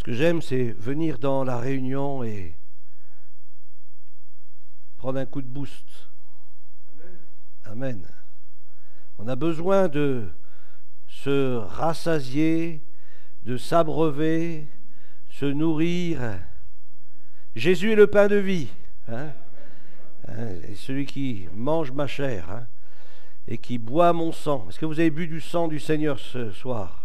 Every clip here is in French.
que j'aime, c'est venir dans la réunion et prendre un coup de boost. Amen. On a besoin de se rassasier, de s'abreuver, se nourrir. Jésus est le pain de vie. Et celui qui mange ma chair et qui boit mon sang. Est-ce que vous avez bu du sang du Seigneur ce soir?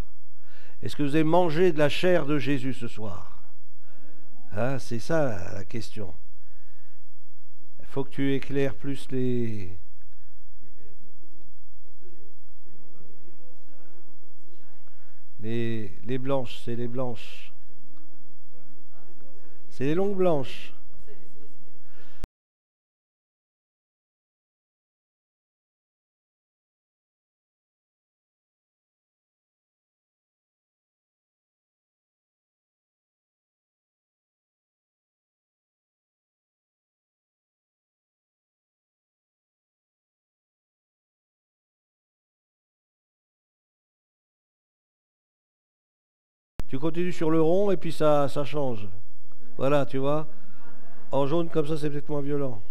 Est-ce que vous avez mangé de la chair de Jésus ce soir? C'est ça la question. Il faut que tu éclaires plus les blanches, c'est les blanches. C'est les longues blanches. Tu continues sur le rond et puis ça change. Voilà, tu vois. En jaune comme ça, c'est peut-être moins violent.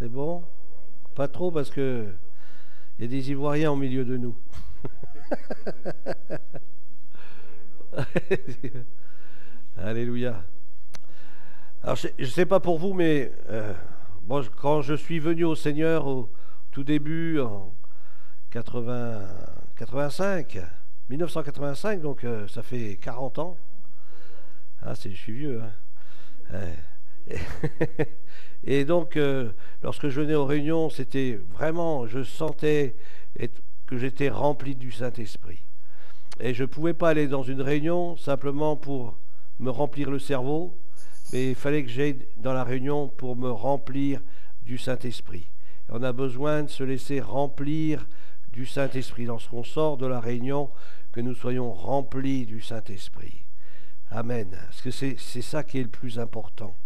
C'est bon? Pas trop parce que il y a des Ivoiriens au milieu de nous. Alléluia. Alors je ne sais pas pour vous, mais bon, quand je suis venu au Seigneur au tout début en 1985, donc ça fait 40 ans. Je suis vieux. Et donc, lorsque je venais aux réunions, c'était vraiment, je sentais que j'étais rempli du Saint-Esprit. Et je ne pouvais pas aller dans une réunion simplement pour me remplir le cerveau, mais il fallait que j'aille dans la réunion pour me remplir du Saint-Esprit. Et on a besoin de se laisser remplir du Saint-Esprit. Lorsqu'on sort de la réunion, que nous soyons remplis du Saint-Esprit. Amen. Parce que c'est ça qui est le plus important.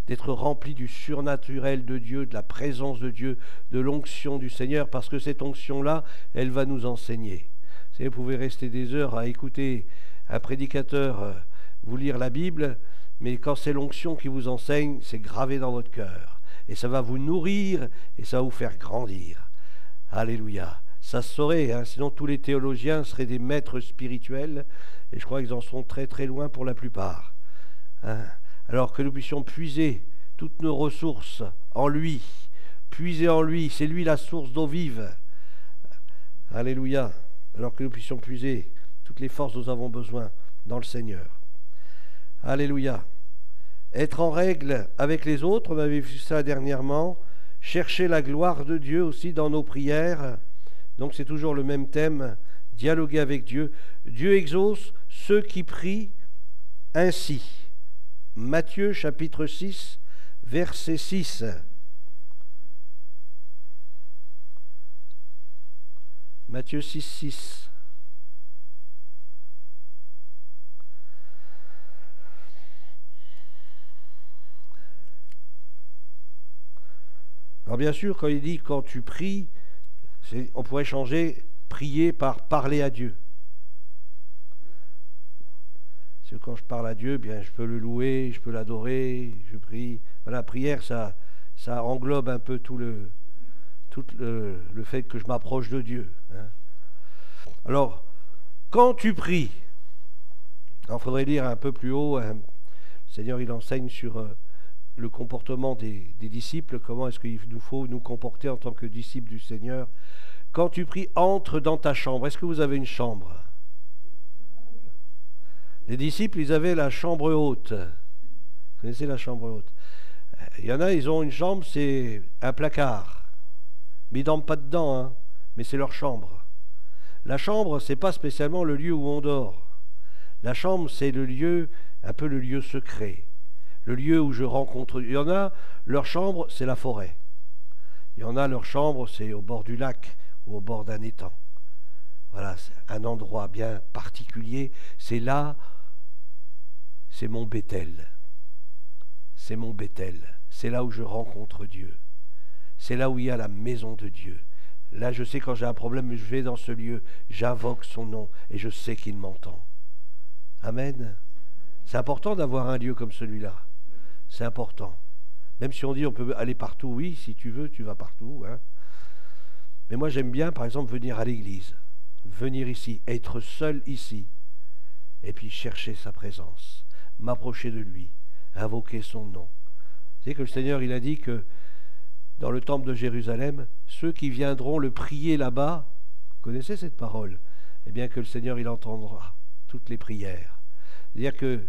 D'être rempli du surnaturel de Dieu, de la présence de Dieu, de l'onction du Seigneur, parce que cette onction-là, elle va nous enseigner. Vous pouvez rester des heures à écouter un prédicateur vous lire la Bible, mais quand c'est l'onction qui vous enseigne, c'est gravé dans votre cœur. Et ça va vous nourrir et ça va vous faire grandir. Alléluia. Ça se saurait, sinon tous les théologiens seraient des maîtres spirituels, et je crois qu'ils en sont très très loin pour la plupart. Alors que nous puissions puiser toutes nos ressources en lui, puiser en lui, c'est lui la source d'eau vive. Alléluia. Alors que nous puissions puiser toutes les forces dont nous avons besoin dans le Seigneur. Alléluia. Être en règle avec les autres, on avait vu ça dernièrement. Chercher la gloire de Dieu aussi dans nos prières. Donc c'est toujours le même thème, dialoguer avec Dieu. Dieu exauce ceux qui prient ainsi. Matthieu chapitre 6, verset 6. Matthieu 6, 6. Alors bien sûr, quand il dit quand tu pries, on pourrait changer prier par parler à Dieu. Parce que quand je parle à Dieu, bien je peux le louer, je peux l'adorer, je prie. Voilà, prière, ça englobe un peu tout le fait que je m'approche de Dieu. Alors, quand tu pries, il faudrait lire un peu plus haut, le Seigneur il enseigne sur le comportement des disciples, comment est-ce qu'il nous faut nous comporter en tant que disciples du Seigneur. Quand tu pries, entre dans ta chambre. Est-ce que vous avez une chambre? Les disciples, ils avaient la chambre haute. Vous connaissez la chambre haute? Il y en a, ils ont une chambre, c'est un placard. Mais ils ne dorment pas dedans, mais c'est leur chambre. La chambre, c'est pas spécialement le lieu où on dort. La chambre, c'est le lieu, un peu le lieu secret. Le lieu où je rencontre... Il y en a, leur chambre, c'est la forêt. Il y en a, leur chambre, c'est au bord du lac ou au bord d'un étang. Voilà, c'est un endroit bien particulier. C'est là, c'est mon Bethel. c'est mon Bethel. C'est là où je rencontre Dieu. C'est là où il y a la maison de Dieu. Là, je sais quand j'ai un problème, je vais dans ce lieu, j'invoque son nom et je sais qu'il m'entend. Amen. C'est important d'avoir un lieu comme celui-là. C'est important. Même si on dit on peut aller partout, oui, si tu veux, tu vas partout. Hein. Mais moi, j'aime bien, par exemple, venir à l'église. Venir ici, être seul ici. Et puis chercher sa présence. M'approcher de lui. Invoquer son nom. Vous savez que le Seigneur, il a dit que dans le temple de Jérusalem, ceux qui viendront le prier là-bas, vous connaissez cette parole, eh bien que le Seigneur, il entendra toutes les prières. C'est-à-dire que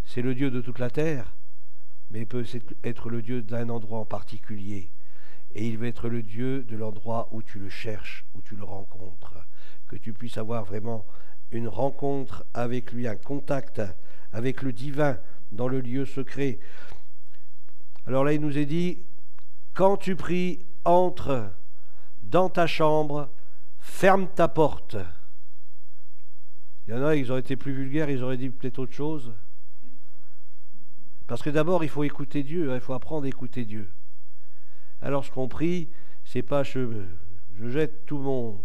c'est le Dieu de toute la terre, mais il peut être le Dieu d'un endroit en particulier. Et il veut être le Dieu de l'endroit où tu le cherches, où tu le rencontres. Que tu puisses avoir vraiment une rencontre avec lui, un contact avec le divin dans le lieu secret. Alors là, il nous est dit, quand tu pries, entre dans ta chambre, ferme ta porte. Il y en a, ils auraient été plus vulgaires, ils auraient dit peut-être autre chose. Parce que d'abord, il faut écouter Dieu, hein, il faut apprendre à écouter Dieu. Alors, ce qu'on prie, c'est pas je jette tout mon...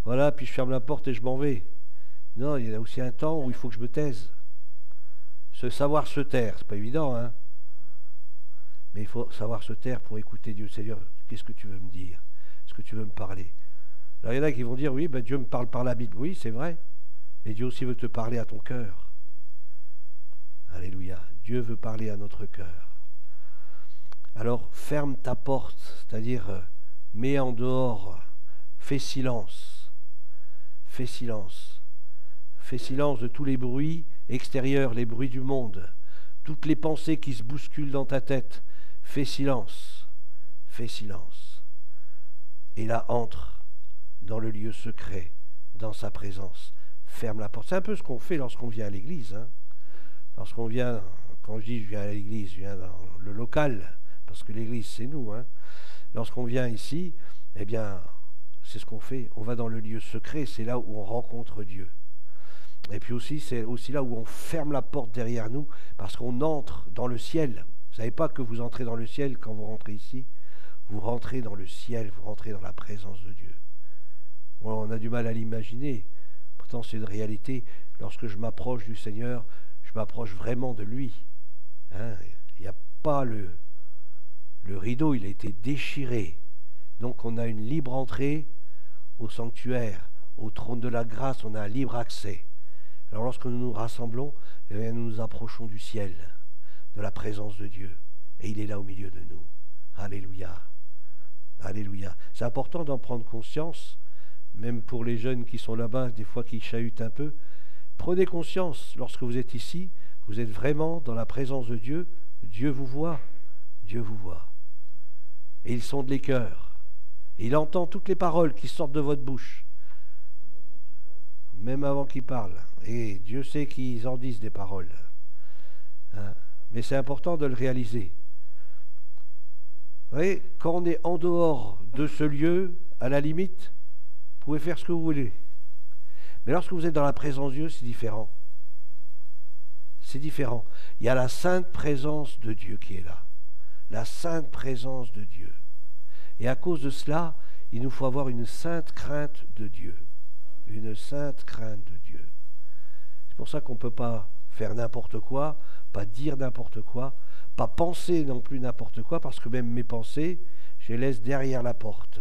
Voilà, puis je ferme la porte et je m'en vais. Non, il y a aussi un temps où il faut que je me taise. Savoir se taire, c'est pas évident, hein. Mais il faut savoir se taire pour écouter Dieu. Seigneur, qu'est-ce que tu veux me dire? Est-ce que tu veux me parler? Alors il y en a qui vont dire, oui, ben, Dieu me parle par la Bible. Oui, c'est vrai. Mais Dieu aussi veut te parler à ton cœur. Alléluia. Dieu veut parler à notre cœur. Alors ferme ta porte, c'est-à-dire mets en dehors, fais silence. Fais silence. Fais silence de tous les bruits extérieurs, les bruits du monde, toutes les pensées qui se bousculent dans ta tête. Fais silence, fais silence. Et là, entre dans le lieu secret, dans sa présence. Ferme la porte. C'est un peu ce qu'on fait lorsqu'on vient à l'église. Hein. Lorsqu'on vient, quand je dis je viens à l'église, je viens dans le local, parce que l'église c'est nous. Hein. Lorsqu'on vient ici, eh bien, c'est ce qu'on fait. On va dans le lieu secret, c'est là où on rencontre Dieu. Et puis aussi, c'est aussi là où on ferme la porte derrière nous, parce qu'on entre dans le ciel. Vous ne savez pas que vous entrez dans le ciel quand vous rentrez ici. Vous rentrez dans le ciel, vous rentrez dans la présence de Dieu. Bon, on a du mal à l'imaginer. Pourtant, c'est une réalité. Lorsque je m'approche du Seigneur, je m'approche vraiment de lui. Hein, il n'y a pas le rideau, il a été déchiré. Donc on a une libre entrée au sanctuaire, au trône de la grâce, on a un libre accès. Alors lorsque nous nous rassemblons, eh bien, nous nous approchons du ciel, de la présence de Dieu. Et il est là au milieu de nous. Alléluia. Alléluia. C'est important d'en prendre conscience, même pour les jeunes qui sont là-bas, des fois qui chahutent un peu. Prenez conscience, lorsque vous êtes ici, vous êtes vraiment dans la présence de Dieu. Dieu vous voit. Dieu vous voit. Et il sonde les cœurs. Et il entend toutes les paroles qui sortent de votre bouche. Même avant qu'ils parlent. Et Dieu sait qu'ils en disent des paroles. Hein? Mais c'est important de le réaliser. Vous voyez, quand on est en dehors de ce lieu, à la limite, vous pouvez faire ce que vous voulez. Mais lorsque vous êtes dans la présence de Dieu, c'est différent. C'est différent. Il y a la sainte présence de Dieu qui est là. La sainte présence de Dieu. Et à cause de cela, il nous faut avoir une sainte crainte de Dieu. Une sainte crainte de Dieu. C'est pour ça qu'on ne peut pas faire n'importe quoi, pas dire n'importe quoi, pas penser non plus n'importe quoi, parce que même mes pensées, je les laisse derrière la porte.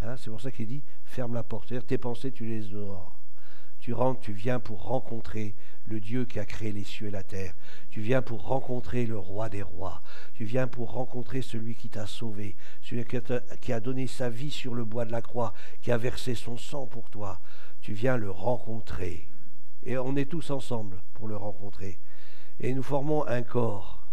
Hein, c'est pour ça qu'il dit, ferme la porte. C'est-à-dire tes pensées, tu les laisses dehors. Tu rentres, tu viens pour rencontrer le Dieu qui a créé les cieux et la terre. Tu viens pour rencontrer le roi des rois. Tu viens pour rencontrer celui qui t'a sauvé, celui qui a donné sa vie sur le bois de la croix, qui a versé son sang pour toi. Tu viens le rencontrer. Et on est tous ensemble pour le rencontrer. Et nous formons un corps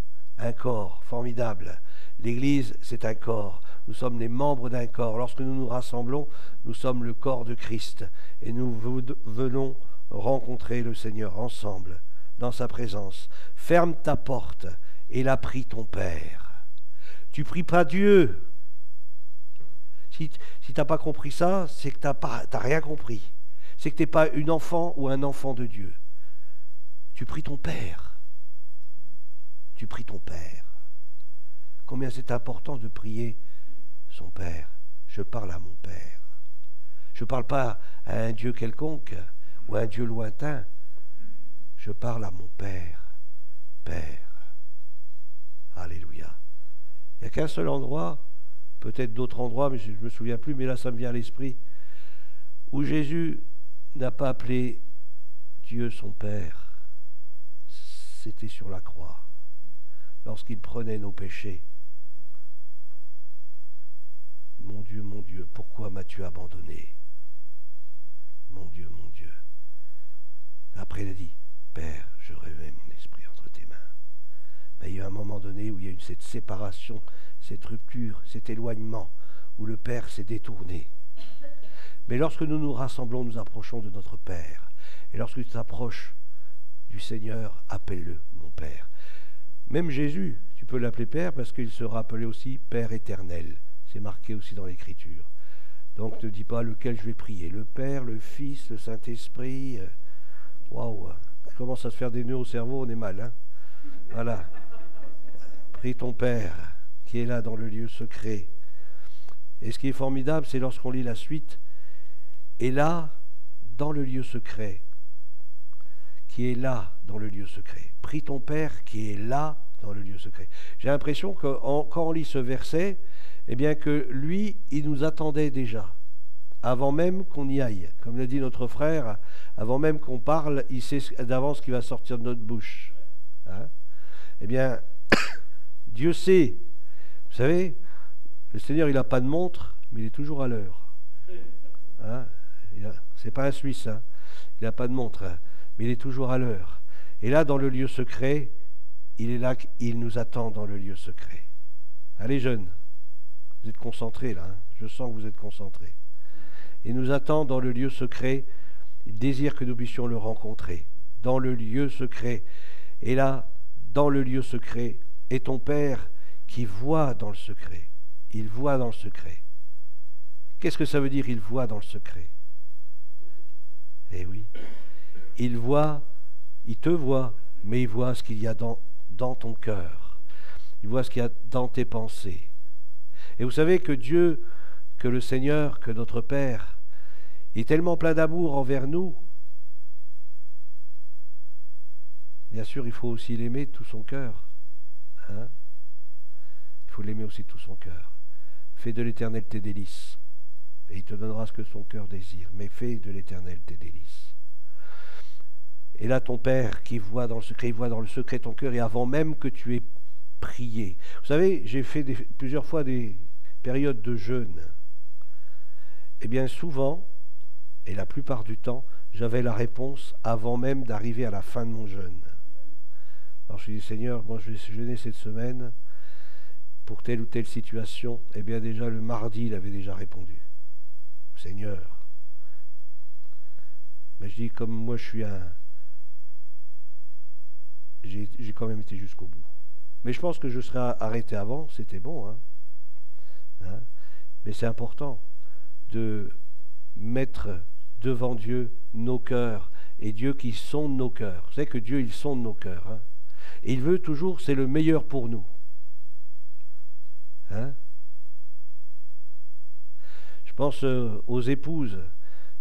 formidable. L'Église, c'est un corps. Nous sommes les membres d'un corps. Lorsque nous nous rassemblons, nous sommes le corps de Christ. Et nous venons rencontrer le Seigneur ensemble, dans sa présence. Ferme ta porte et la prie ton Père. Tu pries pas Dieu. Si tu n'as pas compris ça, c'est que tu n'as rien compris. C'est que tu n'es pas une enfant ou un enfant de Dieu. Tu pries ton Père. Tu pries ton Père. combien c'est important de prier son Père. Je parle à mon Père. Je ne parle pas à un Dieu quelconque ou à un Dieu lointain. Je parle à mon Père. Père. Alléluia. Il n'y a qu'un seul endroit, peut-être d'autres endroits, mais je ne me souviens plus, mais là ça me vient à l'esprit, où Jésus n'a pas appelé Dieu son Père. C'était sur la croix, lorsqu'il prenait nos péchés. Mon Dieu, pourquoi m'as-tu abandonné? Mon Dieu, mon Dieu. Après il a dit, Père, je remets mon esprit entre tes mains. Mais il y a eu un moment donné où il y a eu cette séparation, cette rupture, cet éloignement, où le Père s'est détourné. Mais lorsque nous nous rassemblons, nous approchons de notre Père. Et lorsque tu t'approches du Seigneur, appelle-le mon Père. Même Jésus, tu peux l'appeler Père parce qu'il sera appelé aussi Père éternel. C'est marqué aussi dans l'Écriture. Donc ne dis pas lequel je vais prier. Le Père, le Fils, le Saint-Esprit. Waouh, ça commence à se faire des nœuds au cerveau, on est mal. Hein, voilà. Prie ton Père qui est là dans le lieu secret. Et ce qui est formidable, c'est lorsqu'on lit la suite. Et là, dans le lieu secret, qui est là dans le lieu secret. Prie ton Père qui est là dans le lieu secret. J'ai l'impression que quand on lit ce verset, eh bien que lui, il nous attendait déjà, avant même qu'on y aille. Comme l'a dit notre frère, avant même qu'on parle, il sait d'avance ce qui va sortir de notre bouche. Hein? Eh bien, Dieu sait. Vous savez, le Seigneur, il n'a pas de montre, mais il est toujours à l'heure. Hein? C'est pas un Suisse, hein? Il n'a pas de montre, hein? Mais il est toujours à l'heure. Et là, dans le lieu secret, il est là, il nous attend dans le lieu secret. Allez, jeunes, vous êtes concentrés là, hein? Je sens que vous êtes concentrés. Il nous attend dans le lieu secret, il désire que nous puissions le rencontrer, dans le lieu secret. Et là, dans le lieu secret, est ton Père qui voit dans le secret. Il voit dans le secret. Qu'est-ce que ça veut dire, il voit dans le secret? Eh oui. Il voit, il te voit, mais il voit ce qu'il y a dans ton cœur. Il voit ce qu'il y a dans tes pensées. Et vous savez que Dieu, que le Seigneur, que notre Père, est tellement plein d'amour envers nous. Bien sûr, il faut aussi l'aimer de tout son cœur. Hein? Il faut l'aimer aussi de tout son cœur. Fais de l'Éternel tes délices, et il te donnera ce que son cœur désire. Mais fais de l'Éternel tes délices. Et là, ton Père qui voit dans le secret, il voit dans le secret ton cœur, et avant même que tu aies prié. Vous savez, j'ai fait plusieurs fois des périodes de jeûne. Eh bien, souvent, et la plupart du temps, j'avais la réponse avant même d'arriver à la fin de mon jeûne. Alors je dis, Seigneur, moi je vais jeûner cette semaine pour telle ou telle situation. Eh bien, déjà le mardi, il avait déjà répondu. Seigneur. Mais je dis, comme moi je suis j'ai quand même été jusqu'au bout. Mais je pense que je serais arrêté avant, c'était bon. Hein? Mais c'est important de mettre devant Dieu nos cœurs, et Dieu qui sonde nos cœurs. Vous savez que Dieu, il sonde nos cœurs. Hein? Et il veut toujours, c'est le meilleur pour nous. Hein? Je pense aux épouses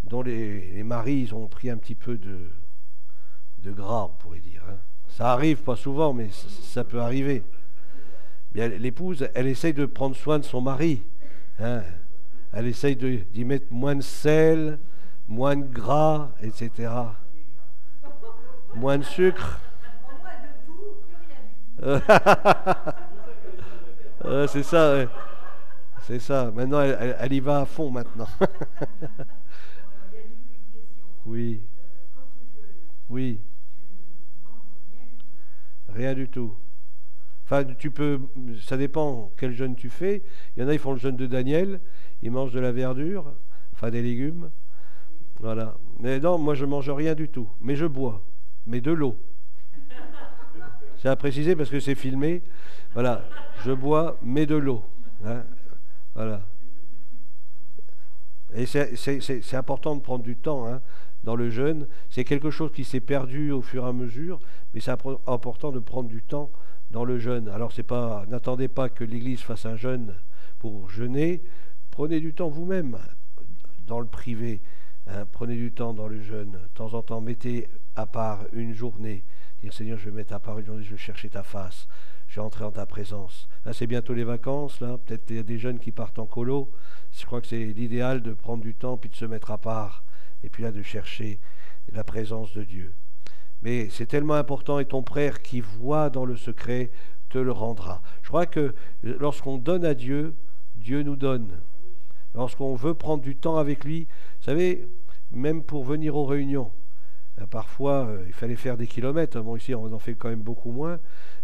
dont les maris ont pris un petit peu de gras, on pourrait dire. Hein? Ça arrive pas souvent, mais ça peut arriver. Bien, l'épouse, elle essaye de prendre soin de son mari. Hein? Elle essaye d'y mettre moins de sel, moins de gras, etc. Moins de sucre. C'est ça, ouais. C'est ça. Maintenant, elle y va à fond maintenant. Oui. Oui. Rien du tout. Enfin, tu peux, ça dépend quel jeûne tu fais. Il y en a, ils font le jeûne de Daniel, ils mangent de la verdure, enfin des légumes. Voilà. Mais non, moi je mange rien du tout. Mais je bois. Mais de l'eau. C'est à préciser parce que c'est filmé. Voilà. Je bois, mais de l'eau. Hein? Voilà. Et c'est important de prendre du temps, hein, dans le jeûne. C'est quelque chose qui s'est perdu au fur et à mesure, mais c'est important de prendre du temps dans le jeûne. Alors n'attendez pas que l'Église fasse un jeûne pour jeûner. Prenez du temps vous-même dans le privé. Hein, prenez du temps dans le jeûne. De temps en temps, mettez à part une journée. Dire Seigneur, je vais mettre à part une journée, je vais chercher ta face. Je vais entrer en ta présence. Là, c'est bientôt les vacances. Là, peut-être il y a des jeunes qui partent en colo. Je crois que c'est l'idéal de prendre du temps puis de se mettre à part. Et puis là, de chercher la présence de Dieu. Mais c'est tellement important, et ton frère qui voit dans le secret te le rendra. Je crois que lorsqu'on donne à Dieu, Dieu nous donne. Lorsqu'on veut prendre du temps avec lui, vous savez, même pour venir aux réunions, parfois il fallait faire des kilomètres. Bon, ici on en fait quand même beaucoup moins,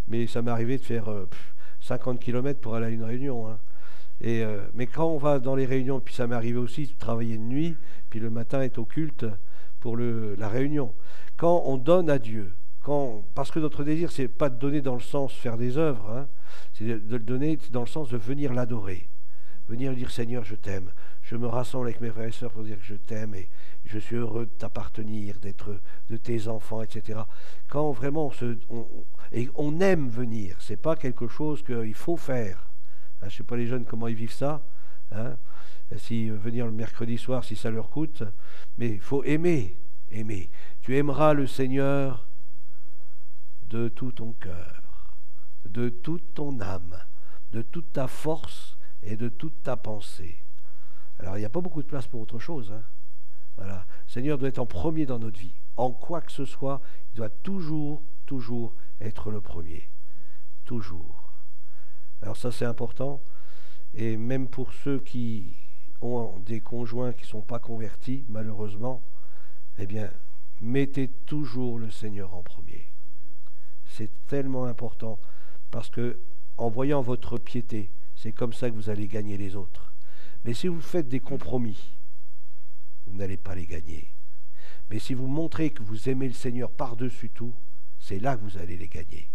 mais ça m'est arrivé de faire 50 kilomètres pour aller à une réunion. Hein. Mais quand on va dans les réunions, puis ça m'est arrivé aussi de travailler de nuit, puis le matin est au culte pour la réunion. Quand on donne à Dieu, parce que notre désir, c'est pas de donner dans le sens faire des œuvres, hein, c'est de le donner dans le sens de venir l'adorer. Venir dire Seigneur, je t'aime. Je me rassemble avec mes frères et sœurs pour dire que je t'aime et je suis heureux de t'appartenir, d'être de tes enfants, etc. Quand vraiment on aime venir, c'est pas quelque chose qu'il faut faire. Hein, je ne sais pas les jeunes comment ils vivent ça. Hein, si venir le mercredi soir, si ça leur coûte. Mais il faut aimer. Tu aimeras le Seigneur de tout ton cœur, de toute ton âme, de toute ta force et de toute ta pensée. Alors il n'y a pas beaucoup de place pour autre chose. Hein. Voilà. Le Seigneur doit être en premier dans notre vie. En quoi que ce soit, il doit toujours être le premier. Toujours. Alors ça c'est important. Et même pour ceux qui ont des conjoints qui ne sont pas convertis, malheureusement, eh bien, mettez toujours le Seigneur en premier. C'est tellement important parce que en voyant votre piété, c'est comme ça que vous allez gagner les autres. Mais si vous faites des compromis, vous n'allez pas les gagner. Mais si vous montrez que vous aimez le Seigneur par-dessus tout, c'est là que vous allez les gagner.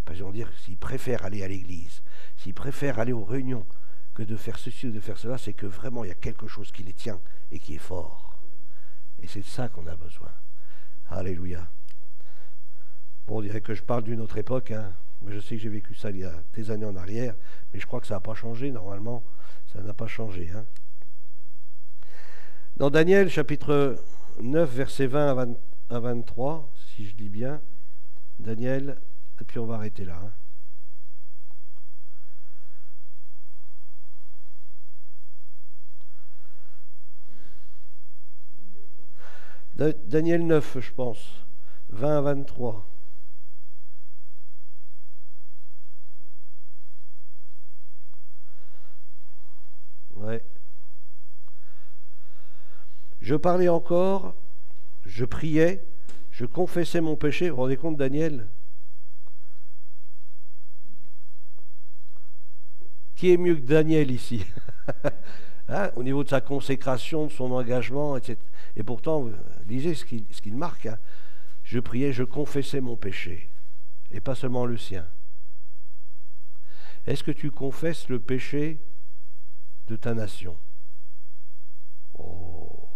Parce qu'ils vont dire, s'ils préfèrent aller à l'église, s'ils préfèrent aller aux réunions, que de faire ceci ou de faire cela, c'est que vraiment il y a quelque chose qui les tient et qui est fort. Et c'est de ça qu'on a besoin. Alléluia. Bon, on dirait que je parle d'une autre époque, hein. Moi, je sais que j'ai vécu ça il y a des années en arrière, mais je crois que ça n'a pas changé. Normalement, ça n'a pas changé. Hein. Dans Daniel, chapitre 9, versets 20 à 23, si je lis bien, Daniel, et puis on va arrêter là. Hein. Daniel 9, je pense, 20 à 23. Ouais. Je parlais encore, je priais, je confessais mon péché. Vous vous rendez compte, Daniel? Qui est mieux que Daniel ici? Hein, au niveau de sa consécration, de son engagement, etc. Et pourtant, lisez ce qu'il marque. Hein. Je priais, je confessais mon péché, et pas seulement le sien. Est-ce que tu confesses le péché de ta nation? Oh.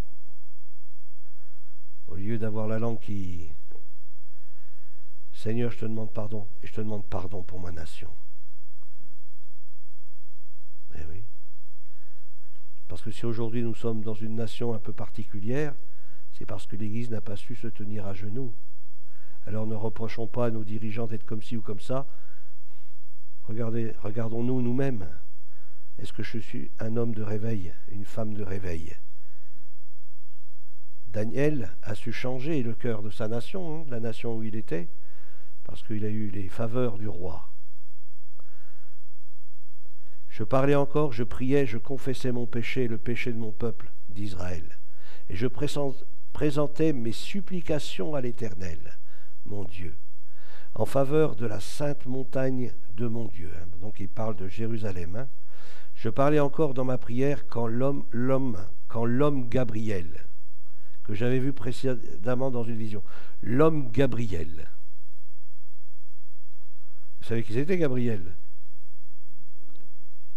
Au lieu d'avoir la langue qui... Seigneur, je te demande pardon, et je te demande pardon pour ma nation. Eh oui. Parce que si aujourd'hui nous sommes dans une nation un peu particulière, c'est parce que l'Église n'a pas su se tenir à genoux. Alors ne reprochons pas à nos dirigeants d'être comme ci ou comme ça. Regardons-nous nous-mêmes. Est-ce que je suis un homme de réveil, une femme de réveil? Daniel a su changer le cœur de sa nation, la nation où il était, parce qu'il a eu les faveurs du roi. Je parlais encore, je priais, je confessais mon péché, le péché de mon peuple d'Israël. Et je présentais mes supplications à l'Éternel, mon Dieu, en faveur de la sainte montagne de mon Dieu. Donc il parle de Jérusalem. Hein. Je parlais encore dans ma prière quand l'homme Gabriel, que j'avais vu précédemment dans une vision, l'homme Gabriel. Vous savez qui c'était, Gabriel?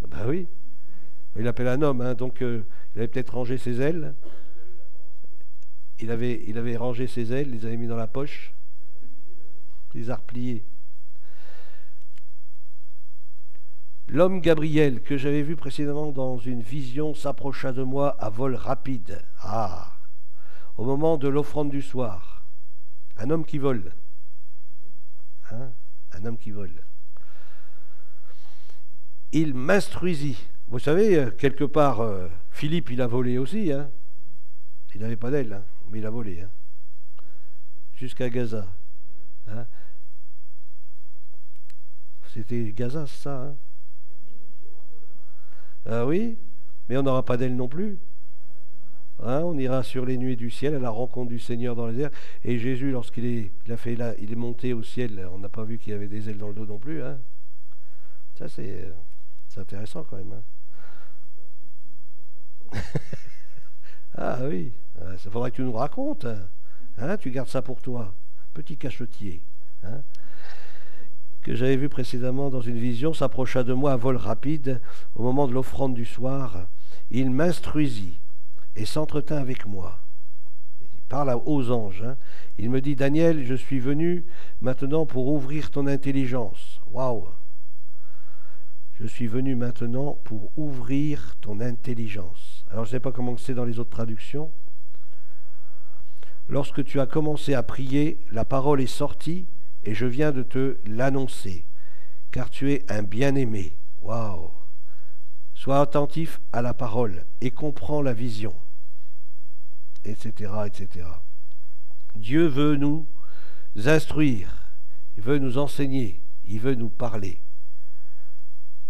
Ben oui, il appelle un homme, hein, donc il avait peut-être rangé ses ailes. Il avait rangé ses ailes, les avait mis dans la poche, les a repliées. L'homme Gabriel, que j'avais vu précédemment dans une vision, s'approcha de moi à vol rapide. Ah, au moment de l'offrande du soir. Un homme qui vole. Hein? Un homme qui vole. Il m'instruisit. Vous savez, quelque part, Philippe, il a volé aussi. Hein? Il n'avait pas d'aile, hein, mais il a volé. Hein? Jusqu'à Gaza. Hein? C'était Gaza, c'est ça. Hein? Ah oui, mais on n'aura pas d'aile non plus. Hein, on ira sur les nuées du ciel à la rencontre du Seigneur dans les airs. Et Jésus, lorsqu'il il est monté au ciel, on n'a pas vu qu'il y avait des ailes dans le dos non plus. Hein. Ça, c'est intéressant quand même. Hein. Ah oui, ça faudrait que tu nous racontes. Hein, tu gardes ça pour toi. Petit cachetier. Hein. Que j'avais vu précédemment dans une vision, s'approcha de moi à vol rapide au moment de l'offrande du soir. Il m'instruisit et s'entretint avec moi. Il parle aux anges. Hein. Il me dit, Daniel, je suis venu maintenant pour ouvrir ton intelligence. Waouh! Je suis venu maintenant pour ouvrir ton intelligence. Alors je ne sais pas comment c'est dans les autres traductions. Lorsque tu as commencé à prier, la parole est sortie et je viens de te l'annoncer, car tu es un bien-aimé. Waouh! Sois attentif à la parole et comprends la vision, etc., etc. Dieu veut nous instruire, il veut nous enseigner, il veut nous parler.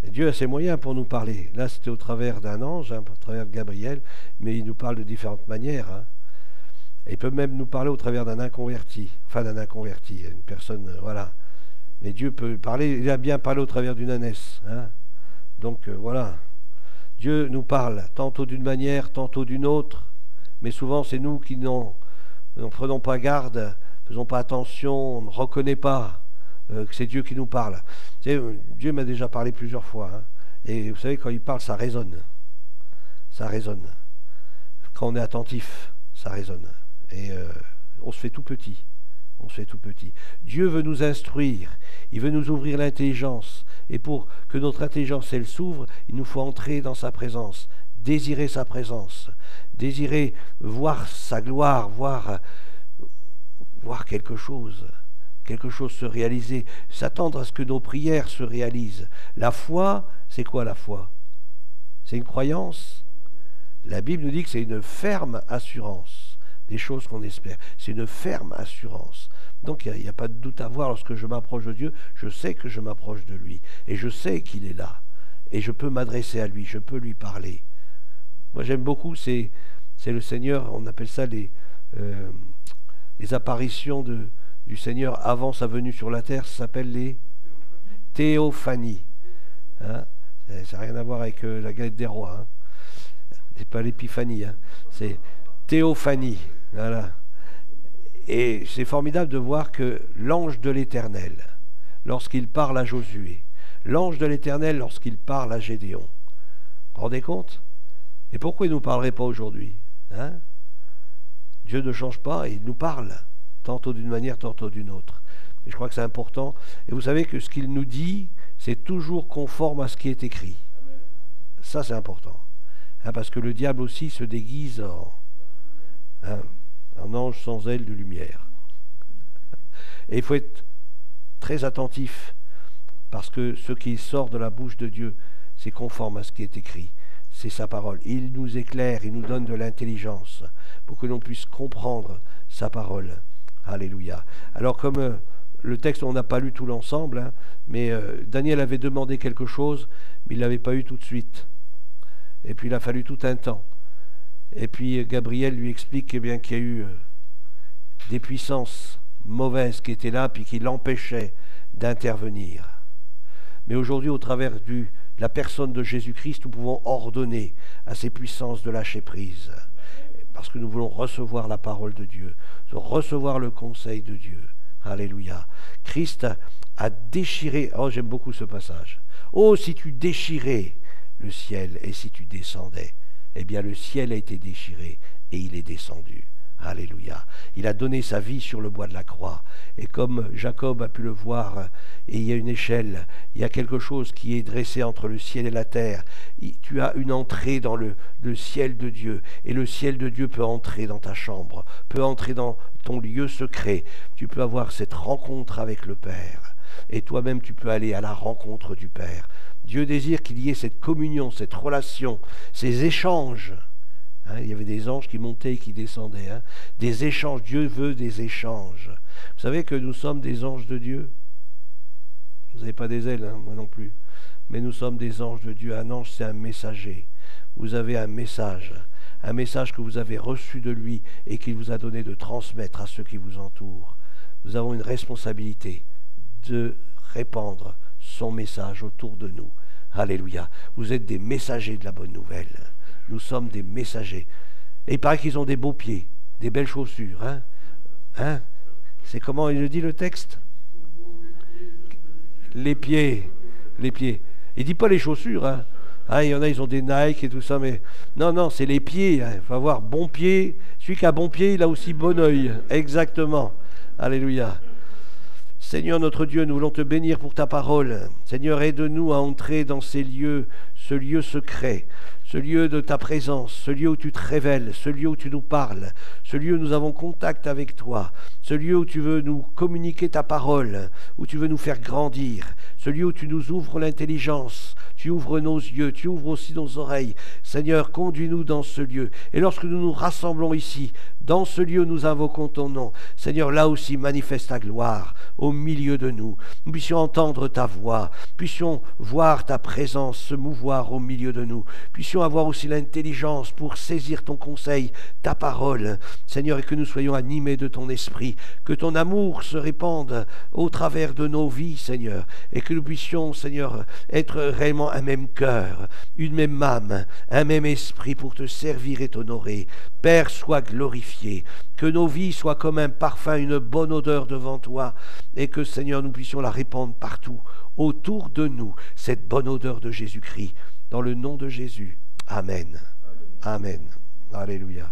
Et Dieu a ses moyens pour nous parler. Là, c'était au travers d'un ange, hein, au travers de Gabriel, mais il nous parle de différentes manières. Hein. Et il peut même nous parler au travers d'un inconverti, une personne, voilà. Mais Dieu peut parler, il a bien parlé au travers d'une ânesse. Hein. Donc, voilà. Dieu nous parle, tantôt d'une manière, tantôt d'une autre, mais souvent c'est nous qui n'en prenons pas garde, ne faisons pas attention, on ne reconnaît pas que c'est Dieu qui nous parle. Vous savez, Dieu m'a déjà parlé plusieurs fois, hein, et vous savez, quand il parle, ça résonne. Ça résonne. Quand on est attentif, ça résonne. Et on se fait tout petit. On se fait tout petit. Dieu veut nous instruire, il veut nous ouvrir l'intelligence. Et pour que notre intelligence, elle s'ouvre, il nous faut entrer dans sa présence, désirer sa présence, désirer voir sa gloire, voir quelque chose se réaliser, s'attendre à ce que nos prières se réalisent. La foi, c'est quoi la foi? C'est une croyance. La Bible nous dit que c'est une ferme assurance des choses qu'on espère. C'est une ferme assurance. Donc il n'y a pas de doute à avoir lorsque je m'approche de Dieu, je sais que je m'approche de lui. Et je sais qu'il est là. Et je peux m'adresser à lui, je peux lui parler. Moi j'aime beaucoup, c'est le Seigneur, on appelle ça les apparitions du Seigneur avant sa venue sur la terre, ça s'appelle les théophanies. Hein, ça n'a rien à voir avec la galette des rois. Hein. C'est pas l'épiphanie, hein. C'est théophanie. Voilà. Et c'est formidable de voir que l'ange de l'Éternel, lorsqu'il parle à Josué, l'ange de l'Éternel lorsqu'il parle à Gédéon, vous vous rendez compte? Et pourquoi il ne nous parlerait pas aujourd'hui? Hein? Dieu ne change pas et il nous parle, tantôt d'une manière, tantôt d'une autre. Et je crois que c'est important. Et vous savez que ce qu'il nous dit, c'est toujours conforme à ce qui est écrit. Ça, c'est important. Hein, parce que le diable aussi se déguise en ange sans aile de lumière. Et il faut être très attentif, parce que ce qui sort de la bouche de Dieu, c'est conforme à ce qui est écrit. C'est sa parole. Il nous éclaire, il nous donne de l'intelligence pour que l'on puisse comprendre sa parole. Alléluia. Alors comme le texte, on n'a pas lu tout l'ensemble, hein, mais Daniel avait demandé quelque chose, mais il ne l'avait pas eu tout de suite. Et puis il a fallu tout un temps. Et puis Gabriel lui explique eh bien, qu'il y a eu des puissances mauvaises qui étaient là, puis qui l'empêchaient d'intervenir. Mais aujourd'hui, au travers de la personne de Jésus-Christ, nous pouvons ordonner à ces puissances de lâcher prise. Parce que nous voulons recevoir la parole de Dieu, recevoir le conseil de Dieu. Alléluia. Christ a déchiré, oh j'aime beaucoup ce passage, oh si tu déchirais le ciel et si tu descendais, eh bien le ciel a été déchiré et il est descendu. Alléluia. Il a donné sa vie sur le bois de la croix. Et comme Jacob a pu le voir, et il y a une échelle, il y a quelque chose qui est dressé entre le ciel et la terre. Tu as une entrée dans le ciel de Dieu. Et le ciel de Dieu peut entrer dans ta chambre, peut entrer dans ton lieu secret. Tu peux avoir cette rencontre avec le Père. Et toi-même, tu peux aller à la rencontre du Père. Dieu désire qu'il y ait cette communion, cette relation, ces échanges. Il y avait des anges qui montaient et qui descendaient. Des échanges. Dieu veut des échanges. Vous savez que nous sommes des anges de Dieu. Vous n'avez pas des ailes, moi non plus. Mais nous sommes des anges de Dieu. Un ange, c'est un messager. Vous avez un message que vous avez reçu de lui et qu'il vous a donné de transmettre à ceux qui vous entourent. Nous avons une responsabilité de répandre son message autour de nous. Alléluia. Vous êtes des messagers de la bonne nouvelle. Nous sommes des messagers. Et il paraît qu'ils ont des beaux pieds, des belles chaussures. C'est comment il le dit le texte? Les pieds. Les pieds. Il ne dit pas les chaussures. Il y en a, ils ont des Nike et tout ça, mais non, c'est les pieds. Il faut avoir bon pied. Celui qui a bon pied, il a aussi bon œil. Exactement. Alléluia. Seigneur notre Dieu, nous voulons te bénir pour ta parole. Seigneur, aide-nous à entrer dans ces lieux, ce lieu secret, ce lieu de ta présence, ce lieu où tu te révèles, ce lieu où tu nous parles, ce lieu où nous avons contact avec toi, ce lieu où tu veux nous communiquer ta parole, où tu veux nous faire grandir, ce lieu où tu nous ouvres l'intelligence, tu ouvres nos yeux, tu ouvres aussi nos oreilles. Seigneur, conduis-nous dans ce lieu. Et lorsque nous nous rassemblons ici, dans ce lieu, nous invoquons ton nom. Seigneur, là aussi, manifeste ta gloire au milieu de nous. Nous puissions entendre ta voix, puissions voir ta présence se mouvoir au milieu de nous, puissions avoir aussi l'intelligence pour saisir ton conseil, ta parole. Seigneur, et que nous soyons animés de ton esprit, que ton amour se répande au travers de nos vies, Seigneur, et que nous puissions, Seigneur, être réellement un même cœur, une même âme, un même esprit pour te servir et t'honorer. Père, sois glorifié, que nos vies soient comme un parfum, une bonne odeur devant toi, et que, Seigneur, nous puissions la répandre partout, autour de nous, cette bonne odeur de Jésus-Christ. Dans le nom de Jésus. Amen. Amen. Alléluia.